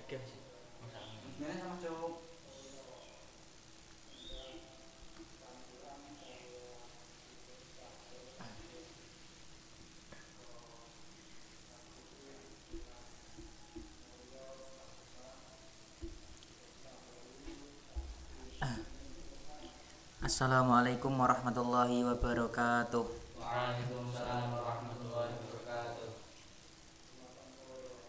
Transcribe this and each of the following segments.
Game sih. Sebenarnya sama cowok. Assalamualaikum warahmatullahi wabarakatuh. Waalaikumsalam warahmatullahi wabarakatuh.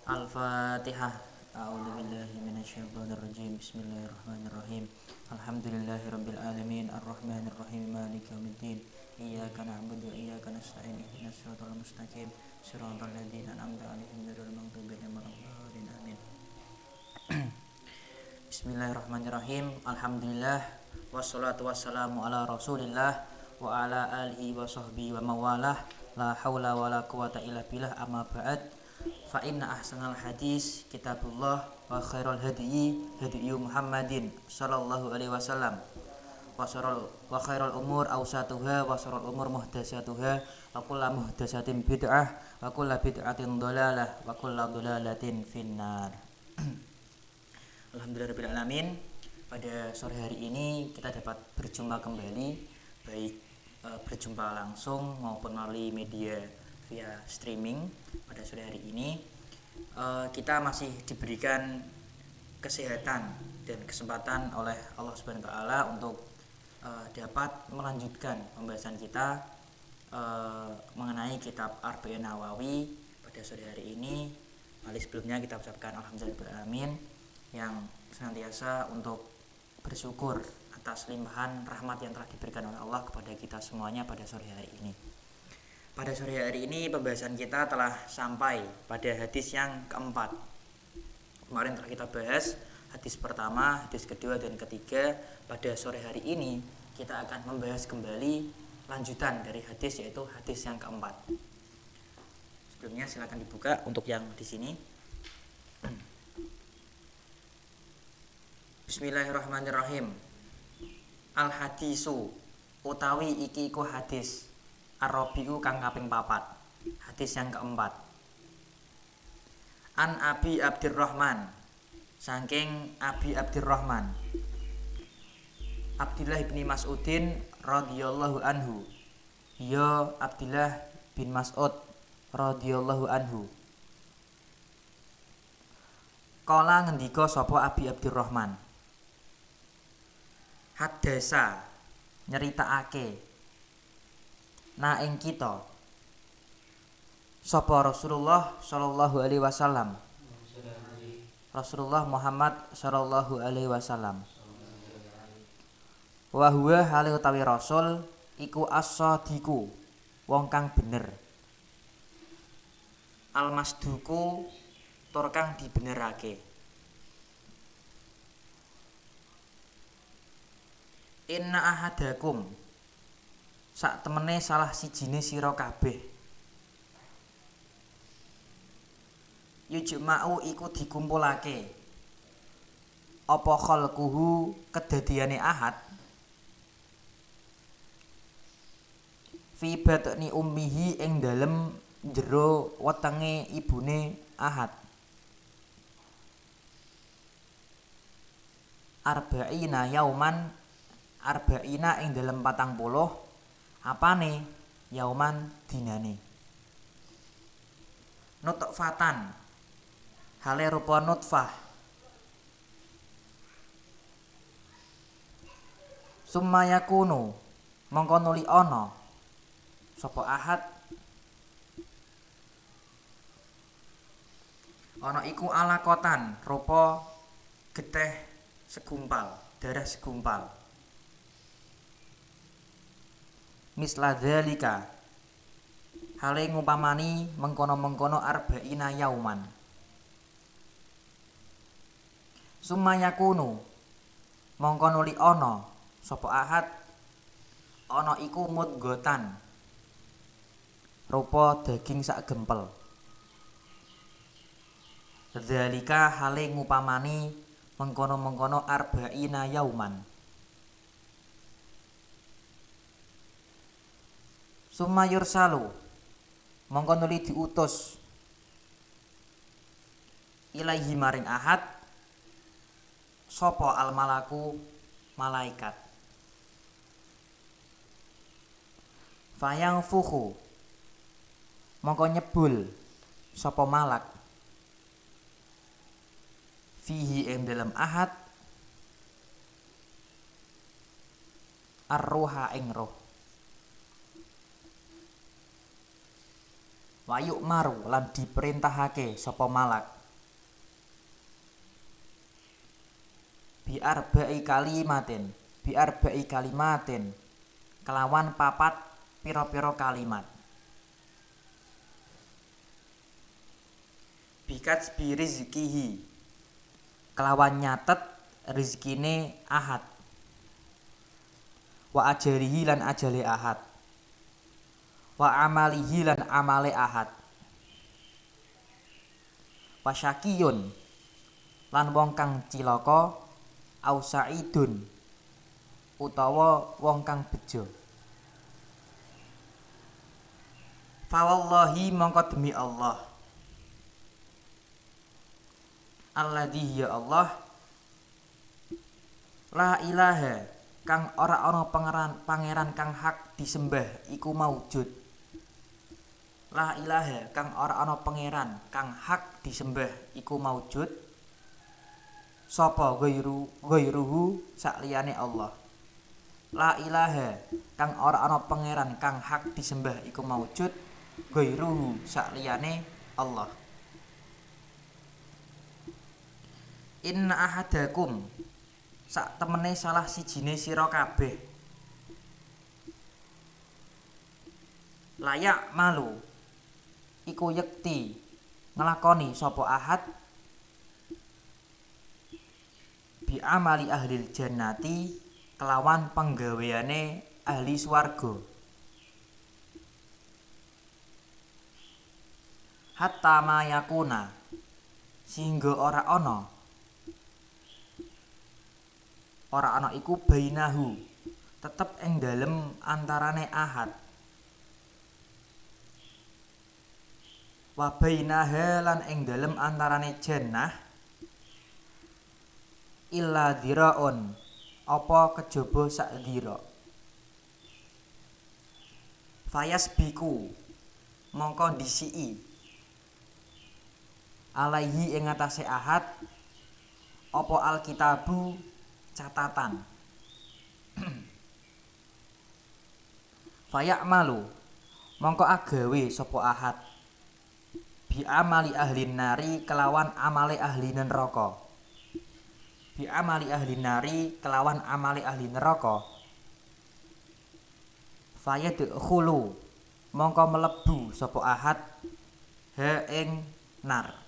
Al-Fatihah. A'udzubillahi minasyaitonirrajim. Bismillahirrahmanirrahim. Alhamdulillahirabbil alamin arrahmanirrahim maliki yaumiddin. Iyyaka na'budu wa iyyaka nasta'in ihdinas siratal mustaqim siratal ladzina an'amta 'alaihim ghairil maghdubi 'alaihim waladdallin. Amin. Bismillahirrahmanirrahim. Alhamdulillah wassalatu wassalamu ala Rasulillah wa ala alihi wa sahbihi wa mawalah. La haula wala quwata illa billah, amma ba'd. Fa inna ahsanal hadis kitabullah wa khairal hadyi hadyu Muhammadin sallallahu alaihi wasallam wa khairal umur awsatuha wa syarrul umur muhdatsatuha wa kullu muhdatsatin bid'ah wa kullu bid'atin dhalalah wa kullu dhalalatin finnar. Alhamdulillahirabbil alamin. Pada sore hari ini kita dapat berjumpa kembali, baik berjumpa langsung maupun melalui media via streaming. Pada sore hari ini kita masih diberikan kesehatan dan kesempatan oleh Allah Subhanahu wa taala untuk dapat melanjutkan pembahasan kita mengenai kitab Arba'in Nawawi pada sore hari ini. Mari sebelumnya kita ucapkan alhamdulillahirabbil alamin yang senantiasa untuk bersyukur atas limpahan rahmat yang telah diberikan oleh Allah kepada kita semuanya pada sore hari ini. Pada sore hari ini pembahasan kita telah sampai pada hadis yang keempat. Kemarin telah kita bahas hadis pertama, hadis kedua dan ketiga. Pada sore hari ini kita akan membahas kembali lanjutan dari hadis, yaitu hadis yang keempat. Sebelumnya silakan dibuka untuk yang di sini. Bismillahirrahmanirrahim. Al hadisu utawi iki iku hadis Ar-Rabi'u kang kaping 4. Hadis yang keempat. An Abi Abdurrahman, saking Abi Abdurrahman Abdullah bin Mas'udin radhiyallahu anhu. Ya Abdullah bin Mas'ud radhiyallahu anhu. Kala ngendika sapa Abi Abdurrahman, hadasa nyeritakake na ing kita sapa Rasulullah sallallahu alaihi wasallam, Rasulullah Muhammad sallallahu alaihi wasallam. Wa huwa hale utawi rasul iku as-sadiqu, wong kang bener. Al-masduku, tur kang dibenerake. Inna ahadakum, sak temene salah sijine sira kabeh, yujma'u iku dikumpulake apa khalquhu kedadiane ahad fi batni ummihi ing dalem jero wetenge ibune ahad arba'ina yauman, arba'ina ing dalem 40 apane yauman dinane. Nutfatan hale rupa nutfah, summa yakunu mongko nuli ana sapa ahad ana iku alakotan rupa getih segumpal, darah segumpal. Misla dzalika hale ngumpamani mengkono-mengkono arba'ina yauman. Summa yakunu mongko nuli ana sapa ahad ana iku mudghatan rupa daging sak gempel. Dzalika hale ngumpamani mengkono-mengkono arba'ina yauman. Summa yursalu mongko nuli diutus ilaihi maring ahad sapa al malaku malaikat. Fayang fuhu mongko nyebul sapa malak fihi ing dalam ahad ar-ruha ing roh. Wayuk maru lan diperintahake sapa malak biarba'i kalimatin kelawan papat pira-pira kalimat. Bikat bi rizkihi kelawan nyatet rizkine ahad. Wa ajalihi lan ajale ahad. Wa amalihi lan amale ahad. Wa syakiyun lan wong kang cilaka au sa'idun utawa wong kang bejo. Fa wallahi mongko demi Allah alladzi ya Allah la ilaha kang ora ana pangeran kang hak disembah iku maujud. La ilaha kang ora ana pangeran kang hak disembah iku maujud sapa ghairuhu sakliyane Allah. La ilaha kang ora ana pangeran kang hak disembah iku maujud ghairuhu sakliyane Allah. Inna ahadakum sak temene salah sijine sira kabeh layak malu iku yekti nglakoni sapa ahad bi amali ahlil jannati kelawan penggaweane ahli swarga hatta mayakuna sehingga ora ana iku bainahu tetep ing dalem antarane ahad wa bainaha lan ing dalem antarane jannah illa dhiraun apa kejaba sak dhira. Fayasbiku mongko disiki alaihi ing atase ahad apa alkitabu catatan. Fayak malu mongko agawe sapa ahad bi amali ahli nari kelawan amale ahli neraka. Bi amali ahli nari kelawan amale ahli neraka. Fayadkhulu mongko mlebu sapa ahad ha ing nar.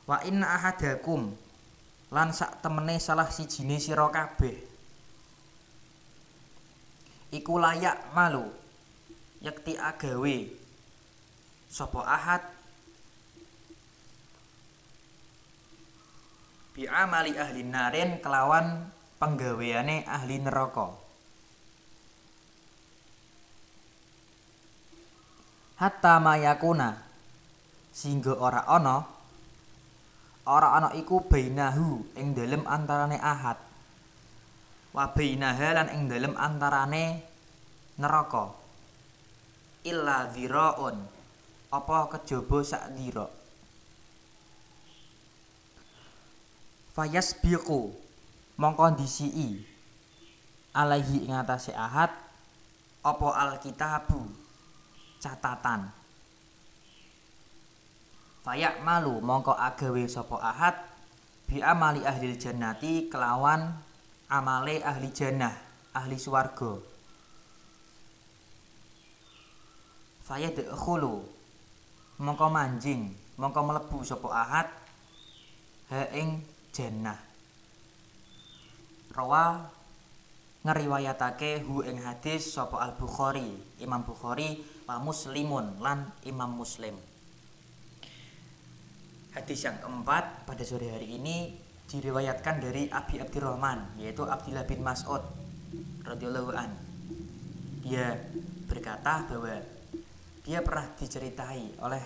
Wa inna ahadakum lan sak temene salah sijine sira kabeh iku layak malu yakti agawe sapa ahad bi amali ahli narin kelawan penggaweane ahli neraka. Hatta mayakuna sehingga ora ana iku bainahu ing dalem antarane ahad wa bainaha lan ing dalem antarane neraka illa dhiraun apa kejaba sak dhira. Fayasbiqu mongko disiki alaihi ing atase ahad apa alkitabu catatan. Fayak malu mongko agawe sapa ahad bi amali ahli jannati kelawan amale ahli jannah ahli swarga. Fayadkhulu mongko manjing mongko mlebu sapa ahad ha ing jannah. Rawa ngriwayatake hu ing hadis sapa Al Bukhari Imam Bukhari wa Muslimun lan Imam Muslim. Hadis yang keempat pada sore hari ini diriwayatkan dari Abi Abdurrahman yaitu Abdullah bin Mas'ud radhiyallahu an. Dia berkata bahwa dia pernah diceritai oleh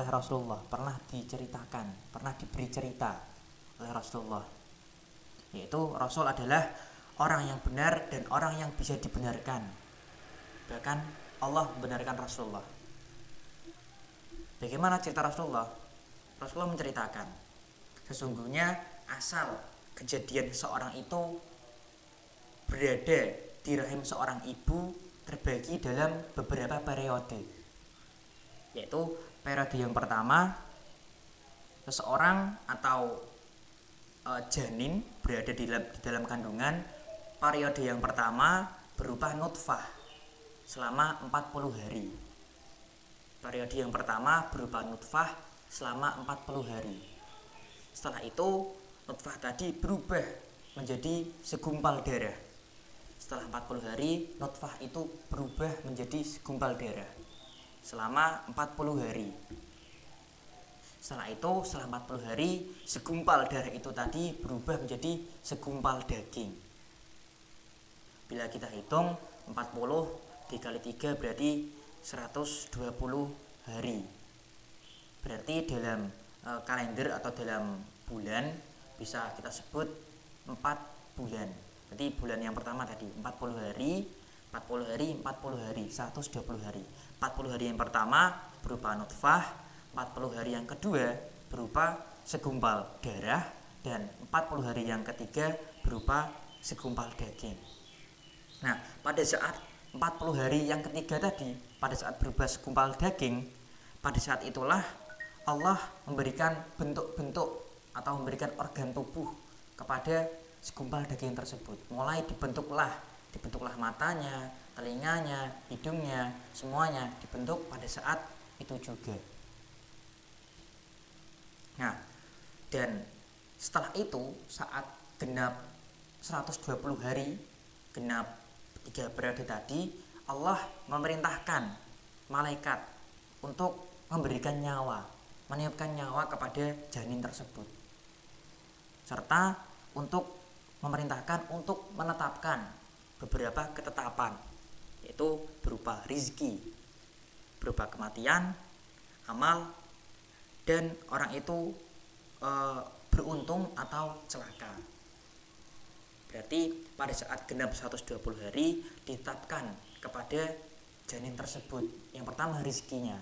Rasulullah, pernah diceritakan, pernah diberi cerita oleh Rasulullah, yaitu Rasul adalah orang yang benar dan orang yang bisa dibenarkan. Bahkan Allah membenarkan Rasulullah. Bagaimana cerita Rasulullah? Rasulullah menceritakan, sesungguhnya asal kejadian seorang itu berada di rahim seorang ibu terbagi dalam beberapa periode, yaitu periode yang pertama, seseorang atau janin berada di dalam kandungan. Periode yang pertama berupa nutfah selama 40 hari. Periode yang pertama berupa nutfah selama 40 hari. Setelah itu nutfah tadi berubah menjadi segumpal darah. Setelah 40 hari nutfah itu berubah menjadi segumpal darah selama 40 hari. Setelah itu, setelah 40 hari, segumpal darah itu tadi berubah menjadi segumpal daging. Bila kita hitung 40 dikali 3 berarti 120 hari. Berarti dalam kalender atau dalam bulan bisa kita sebut 4 bulan. Berarti bulan yang pertama tadi 40 hari, 40 hari, 40 hari, 120 hari. 40 hari yang pertama berupa nutfah, 40 hari yang kedua berupa segumpal darah, dan 40 hari yang ketiga berupa segumpal daging. Nah, pada saat 40 hari yang ketiga tadi, pada saat berubah segumpal daging, pada saat itulah Allah memberikan bentuk-bentuk atau memberikan organ tubuh kepada segumpal daging tersebut. Mulai dibentuklah matanya, telinganya, hidungnya, semuanya dibentuk pada saat itu juga. Nah, dan setelah itu saat genap 120 hari, genap 3 periode tadi, Allah memerintahkan malaikat untuk memberikan nyawa, meniupkan nyawa kepada janin tersebut, serta untuk memerintahkan untuk menetapkan beberapa ketetapan, yaitu berupa rizki, berupa kematian, amal, dan orang itu beruntung atau celaka. Berarti pada saat genap 120 hari ditetapkan kepada janin tersebut, yang pertama rizkinya,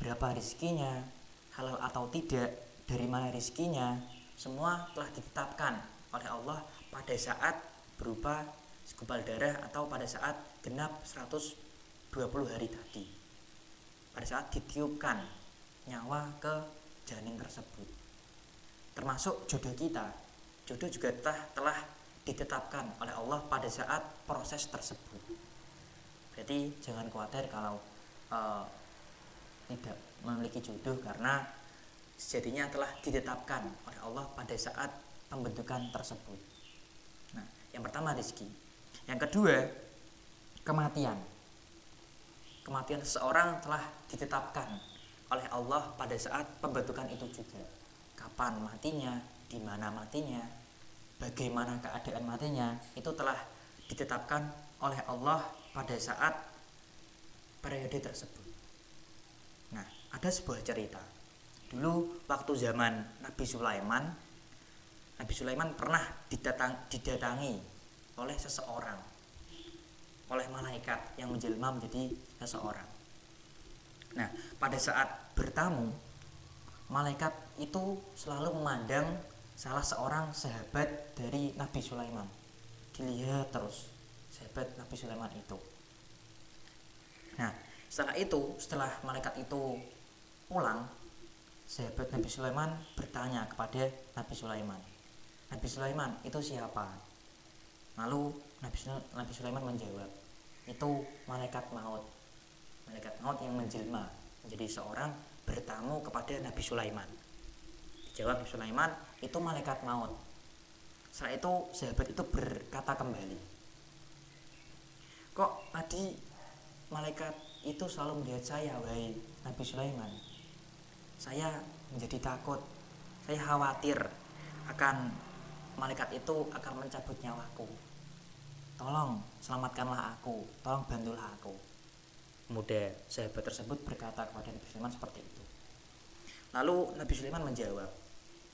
berapa rizkinya, halal atau tidak, dari mana rizkinya, semua telah ditetapkan oleh Allah pada saat berupa segumpal darah atau pada saat genap 120 hari tadi, pada saat ditiupkan nyawa ke janin tersebut. Termasuk jodoh kita, jodoh juga telah ditetapkan oleh Allah pada saat proses tersebut. Jadi jangan khawatir kalau tidak memiliki jodoh, karena sejatinya telah ditetapkan oleh Allah pada saat pembentukan tersebut. Nah, yang pertama rezeki, yang kedua kematian. Kematian seseorang telah ditetapkan oleh Allah pada saat pembentukan itu juga. Kapan matinya, di mana matinya, bagaimana keadaan matinya, itu telah ditetapkan oleh Allah pada saat periode tersebut. Nah, ada sebuah cerita. Dulu waktu zaman Nabi Sulaiman pernah didatangi oleh seseorang, oleh malaikat yang menjelma menjadi seseorang. Nah, pada saat bertamu, malaikat itu selalu memandang salah seorang sahabat dari Nabi Sulaiman. Dilihat terus sahabat Nabi Sulaiman itu. Nah, setelah malaikat itu pulang, sahabat Nabi Sulaiman bertanya kepada Nabi Sulaiman, Nabi Sulaiman itu siapa? Lalu Nabi Sulaiman menjawab, itu malaikat maut. Malaikat maut yang menjelma menjadi seorang bertamu kepada Nabi Sulaiman. Dijawab Nabi Sulaiman, itu malaikat maut. Setelah itu sahabat itu berkata kembali, kok tadi malaikat itu selalu melihat saya, wahai Nabi Sulaiman? Saya menjadi takut, saya khawatir akan malaikat itu akan mencabut nyawaku. Tolong selamatkanlah aku, tolong bantulah aku. pemuda sahabat tersebut berkata kepada Nabi Sulaiman seperti itu. Lalu Nabi Sulaiman menjawab,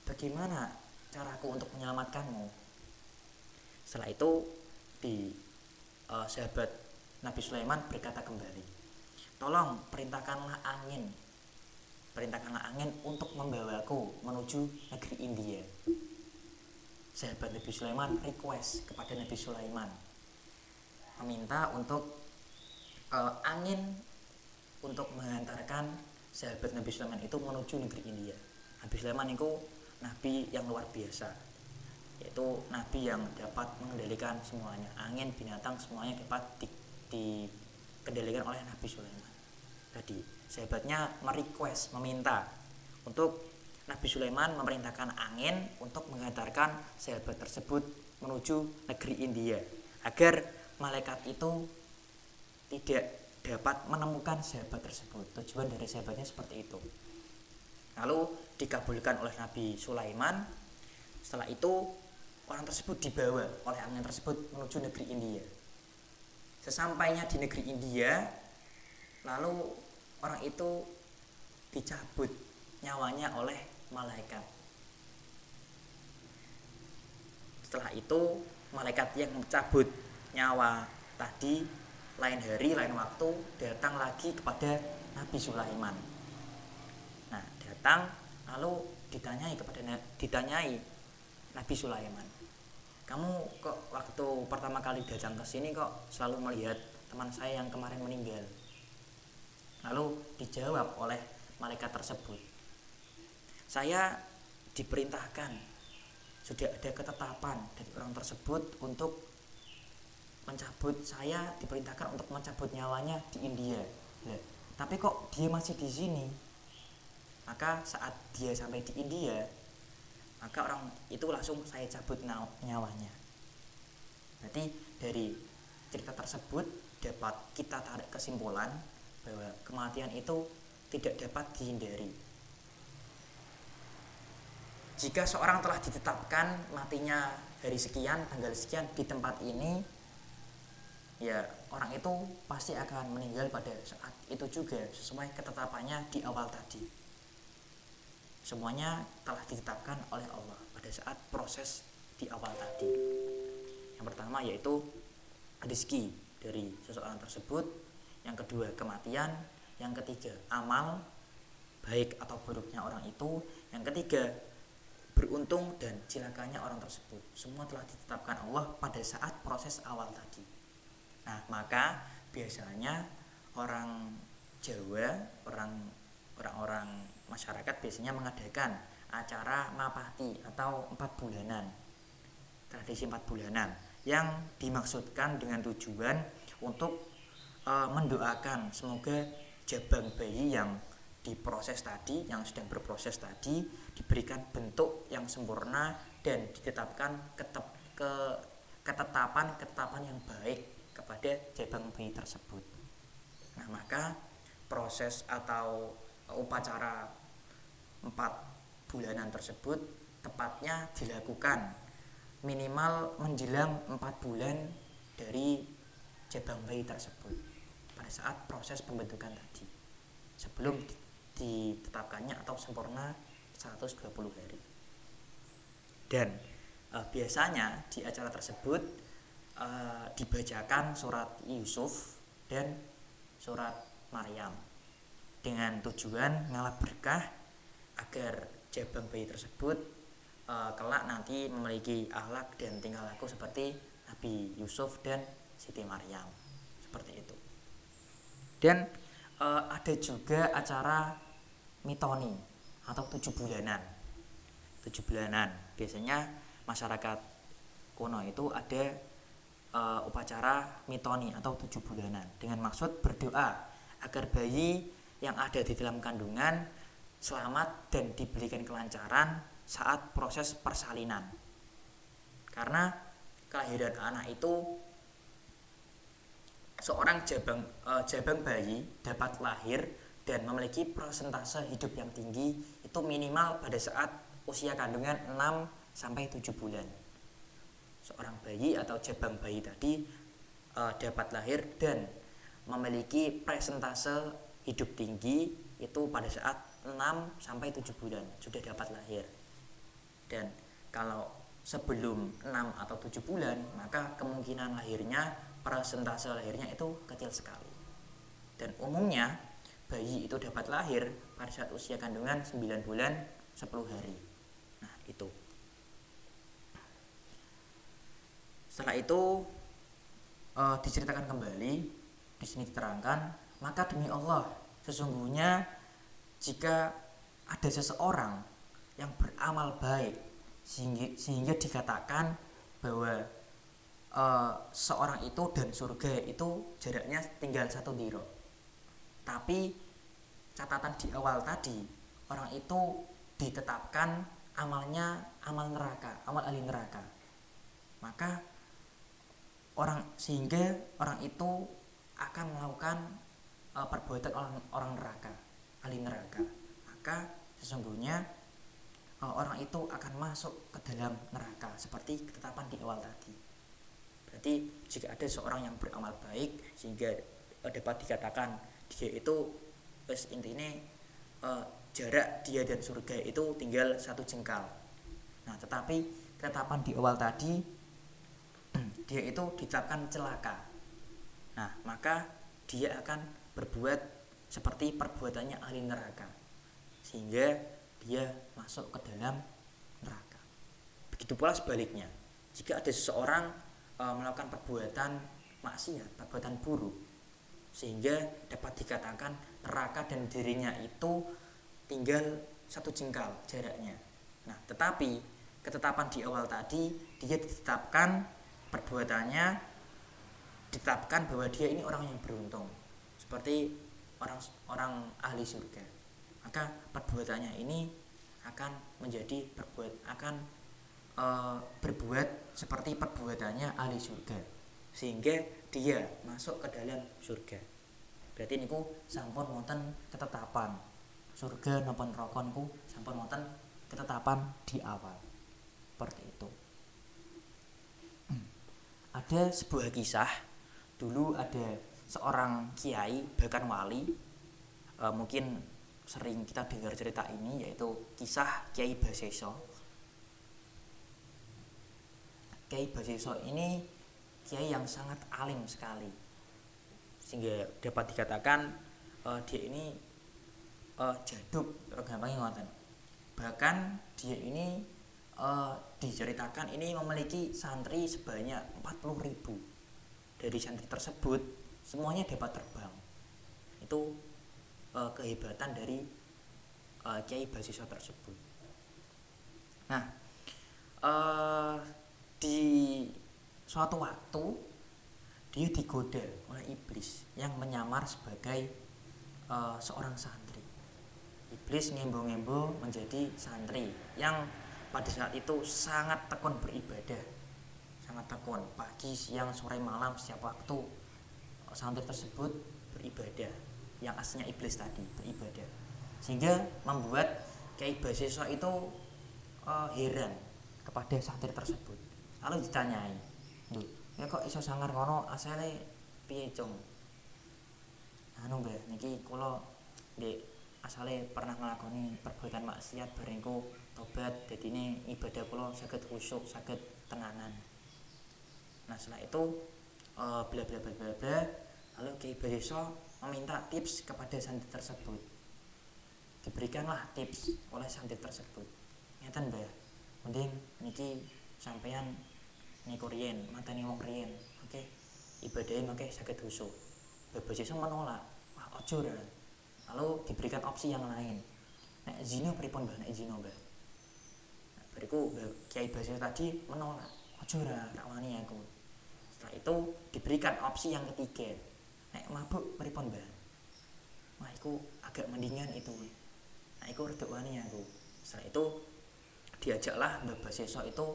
bagaimana caraku untuk menyelamatkanmu? Setelah itu sahabat Nabi Sulaiman berkata kembali, tolong perintahkanlah angin untuk membawaku menuju negeri India. Sahabat Nabi Sulaiman request kepada Nabi Sulaiman, meminta untuk angin untuk menghantarkan sahabat Nabi Sulaiman itu menuju negeri India. Nabi Sulaiman itu nabi yang luar biasa, yaitu nabi yang dapat mengendalikan semuanya, angin, binatang, semuanya dapat dikendalikan oleh Nabi Sulaiman. Jadi sahabatnya meminta untuk Nabi Sulaiman memerintahkan angin untuk menghantarkan sahabat tersebut menuju negeri India, agar malaikat itu tidak dapat menemukan sahabat tersebut. Tujuan dari sahabatnya seperti itu. Lalu dikabulkan oleh Nabi Sulaiman. Setelah itu orang tersebut dibawa oleh angin tersebut menuju negeri India. Sesampainya di negeri India, lalu orang itu dicabut nyawanya oleh malaikat. Setelah itu malaikat yang mencabut nyawa tadi lain hari lain waktu datang lagi kepada Nabi Sulaiman. Nah, datang lalu ditanyai Nabi Sulaiman, kamu kok waktu pertama kali datang ke sini kok selalu melihat teman saya yang kemarin meninggal? Lalu dijawab oleh malaikat tersebut, saya diperintahkan, sudah ada ketetapan dari orang tersebut untuk diperintahkan untuk mencabut nyawanya di India. Tapi kok dia masih di sini? Maka saat dia sampai di India, maka orang itu langsung saya cabut nyawanya. Jadi dari cerita tersebut dapat kita tarik kesimpulan bahwa kematian itu tidak dapat dihindari. Jika seorang telah ditetapkan matinya hari sekian, tanggal sekian di tempat ini, ya orang itu pasti akan meninggal pada saat itu juga sesuai ketetapannya di awal tadi. Semuanya telah ditetapkan oleh Allah pada saat proses di awal tadi. Yang pertama yaitu rezeki dari seseorang tersebut, yang kedua kematian, yang ketiga amal baik atau buruknya orang itu, yang ketiga beruntung dan cilakanya orang tersebut. Semua telah ditetapkan Allah pada saat proses awal tadi. Nah, maka biasanya orang Jawa, orang-orang masyarakat biasanya mengadakan acara mapati atau 4 bulanan. Tradisi 4 bulanan yang dimaksudkan dengan tujuan untuk mendoakan semoga jabang bayi yang diproses tadi, yang sedang berproses tadi, diberikan bentuk yang sempurna dan ditetapkan ketetapan yang baik kepada jabang bayi tersebut. Nah, maka proses atau upacara 4 bulanan tersebut tepatnya dilakukan minimal menjelang 4 bulan dari jabang bayi tersebut pada saat proses pembentukan tadi, sebelum ditetapkannya atau sempurna 120 hari. Dan biasanya di acara tersebut dibacakan surat Yusuf dan surat Maryam dengan tujuan ngalap berkah agar jabang bayi tersebut kelak nanti memiliki akhlak dan tingkah laku seperti Nabi Yusuf dan Siti Maryam, seperti itu. Dan ada juga acara mitoni atau 7 bulanan. 7 bulanan biasanya masyarakat kuno itu ada upacara mitoni atau 7 bulanan dengan maksud berdoa agar bayi yang ada di dalam kandungan selamat dan diberikan kelancaran saat proses persalinan. Karena kelahiran anak itu, seorang jabang bayi dapat lahir dan memiliki persentase hidup yang tinggi itu minimal pada saat usia kandungan 6-7 bulan. Seorang bayi atau jabang bayi tadi dapat lahir dan memiliki presentase hidup tinggi itu pada saat 6 sampai 7 bulan sudah dapat lahir. Dan kalau sebelum 6 atau 7 bulan, maka kemungkinan lahirnya, persentase lahirnya itu kecil sekali. Dan umumnya bayi itu dapat lahir pada saat usia kandungan 9 bulan 10 hari. Nah, itu. Setelah itu diceritakan kembali, di sini diterangkan, maka demi Allah, sesungguhnya jika ada seseorang yang beramal baik sehingga dikatakan bahwa seorang itu dan surga itu jaraknya tinggal 1 diro. Tapi catatan di awal tadi, orang itu ditetapkan amalnya amal neraka, amal ahli neraka. Maka sehingga orang itu akan melakukan perbuatan orang neraka, ahli neraka. Maka sesungguhnya orang itu akan masuk ke dalam neraka seperti ketetapan di awal tadi. Berarti jika ada seorang yang beramal baik sehingga dapat dikatakan dia itu intinya jarak dia dan surga itu tinggal 1 jengkal. Nah, tetapi ketetapan di awal tadi dia itu ditetapkan celaka. Nah, maka dia akan berbuat seperti perbuatannya ahli neraka sehingga dia masuk ke dalam neraka. Begitu pula sebaliknya, jika ada seseorang melakukan perbuatan maksiat, perbuatan buruk, sehingga dapat dikatakan neraka dan dirinya itu tinggal 1 jengkal jaraknya. Nah, tetapi ketetapan di awal tadi dia ditetapkan perbuatannya, ditetapkan bahwa dia ini orang yang beruntung, seperti orang ahli surga. Maka perbuatannya ini akan berbuat seperti perbuatannya ahli surga sehingga dia masuk ke dalam surga. Berarti niku sampun wonten ketetapan surga napa neraka niku sampun wonten ketetapan di awal. Seperti itu. Ada sebuah kisah, dulu ada seorang kiai bahkan wali, mungkin sering kita dengar cerita ini, yaitu kisah Kiai Baseso. Kiai Baseso ini kiai yang sangat alim sekali, sehingga dapat dikatakan dia ini jaduk, gampangnya ngoten. Bahkan dia ini diceritakan ini memiliki santri sebanyak 40.000. Dari santri tersebut semuanya dapat terbang. Itu kehebatan dari Kiai Baseso tersebut. Nah, di suatu waktu dia digoda oleh iblis yang menyamar sebagai seorang santri. Iblis ngembo-ngembo menjadi santri yang pada saat itu sangat tekun beribadah, sangat tekun, pagi, siang, sore, malam, setiap waktu santri tersebut beribadah, yang aslinya iblis tadi beribadah, sehingga membuat Kiai Baseso itu heran kepada santri tersebut. Lalu ditanyai, ya kok iso sangar ngono, asale piye cung? Anu Mbah, niki kula ndek asale pernah nglakoni perbuatan maksiat bareng ku tobat, dadine ibadah kula saged khusyuk, saged tenanan. Nah, setelah itu bla bla bla bla bla, lalu Kiai Baseso meminta tips kepada santri tersebut. Diberikanlah tips oleh santri tersebut. Ngeten Mbah, mending niki sampeyan niku riyen, mateni wong riyen. Oke, ibadahe mangke saged khusyuk. Mbah Baseso menolak. Wah, ojo ra. Lalu diberikan opsi yang lain. Nek zina pripun Mbah, nek zina Mbah? Nah, bariku Kiai Baseso tadi menolak. Ojo ra, tak wani aku. Setelah itu diberikan opsi yang ketiga. Nek mabuk pripun Mbah? Wah, iku agak mendingan itu. Nah, iku rada wani aku. Setelah itu diajaklah Mbah Baseso itu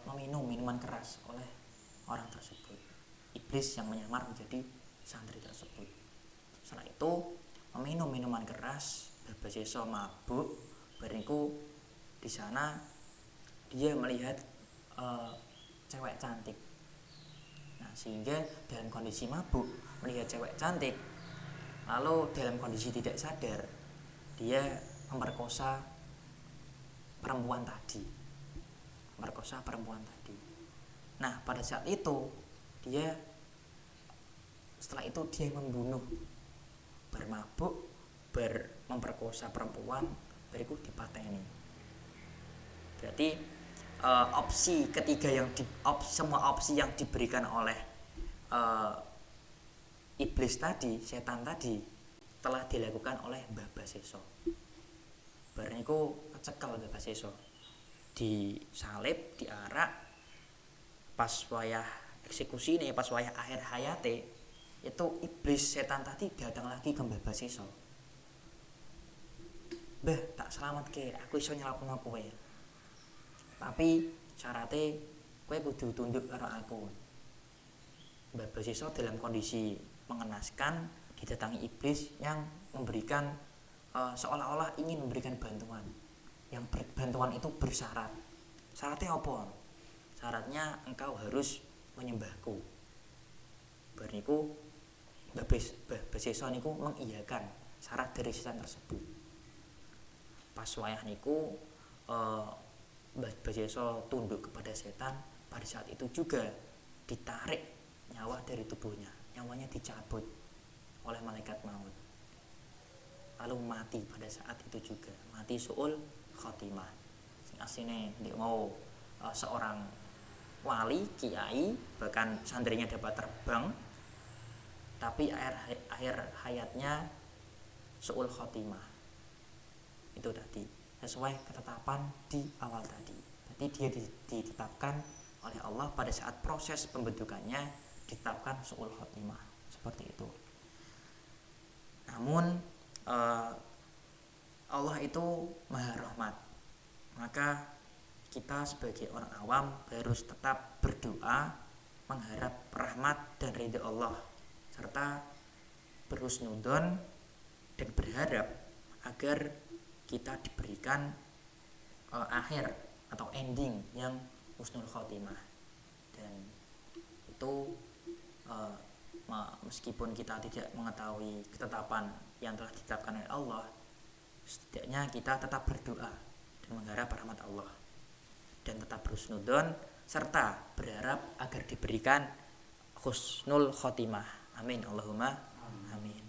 meminum minuman keras oleh orang tersebut. Iblis yang menyamar menjadi santri tersebut. Setelah itu meminum minuman keras, Mbah Baseso mabuk. Bariku di sana dia melihat cewek cantik. Nah, sehingga dalam kondisi mabuk melihat cewek cantik, lalu dalam kondisi tidak sadar dia memperkosa perempuan tadi. Nah, pada saat itu setelah itu dia membunuh, bermabuk, memperkosa perempuan, bariku dipateni. Berarti opsi ketiga semua opsi yang diberikan oleh iblis tadi, setan tadi, telah dilakukan oleh Mbah Baseso. Bariku kecekel Mbah Baseso, disalib, diarak. Pas wayah eksekusi nih, pas wayah akhir hayate, itu iblis setan tadi datang lagi ke Mbah Baseso. Mbah, tak selamat ke, aku iso nyelapno kowe. Tapi syaratnya kowe kudu tunduk karo aku. Mbah Baseso dalam kondisi mengenaskan didatangi iblis yang memberikan seolah-olah ingin memberikan bantuan. Yang bantuan itu bersyarat. Syaratnya apa? Syaratnya engkau harus menyembahku. Bariku Mbah Baseso niku mengiyakan syarat dari setan tersebut. Pas wayah niku Mbah Baseso tunduk kepada setan. Pada saat itu juga ditarik nyawa dari tubuhnya, nyawanya dicabut oleh malaikat maut, lalu mati pada saat itu juga, mati su'ul khotimah. Sing asline dia mau seorang wali, kiai, bahkan santrinya dapat terbang, tapi akhir hayatnya su'ul khotimah. Itu tadi sesuai ketetapan di awal tadi. Jadi dia ditetapkan oleh Allah pada saat proses pembentukannya, ditetapkan su'ul khotimah seperti itu. Namun Allah itu Maha Rahmat, maka kita sebagai orang awam harus tetap berdoa mengharap rahmat dan ridha Allah, serta berhusnudzon dan berharap agar kita diberikan akhir atau ending yang husnul khotimah. Dan itu meskipun kita tidak mengetahui ketetapan yang telah ditetapkan oleh Allah, setidaknya kita tetap berdoa dan mengharap rahmat Allah, dan tetap berhusnudzon serta berharap agar diberikan husnul khotimah. Amin, Allahumma amin.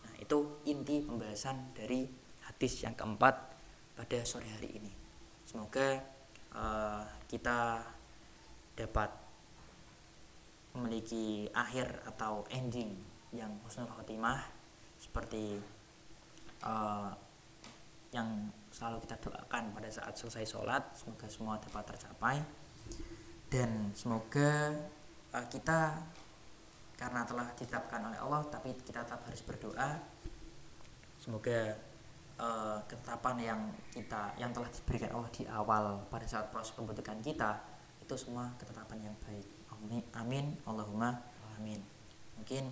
Nah, itu inti pembahasan dari hadis yang keempat pada sore hari ini. Semoga kita dapat memiliki akhir atau ending yang husnul khotimah seperti yang selalu kita doakan pada saat selesai sholat. Semoga semua dapat tercapai, dan semoga kita, karena telah ditetapkan oleh Allah, tapi kita tetap harus berdoa. Semoga ketetapan yang telah diberikan Allah di awal pada saat proses pembentukan kita itu semua ketetapan yang baik. Amin, Allahumma amin. Mungkin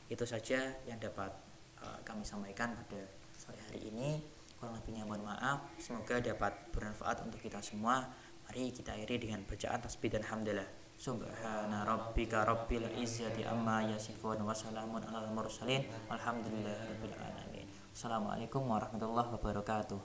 itu saja yang dapat kami sampaikan pada sore hari ini. Kurang lebihnya mohon maaf. Semoga dapat bermanfaat untuk kita semua. Mari kita akhiri dengan bacaan tasbih dan hamdalah. Subhana rabbika rabbil izzati amma yasifun wa salamun alal mursalin walhamdulillahirabbil alamin. Assalamualaikum warahmatullahi wabarakatuh.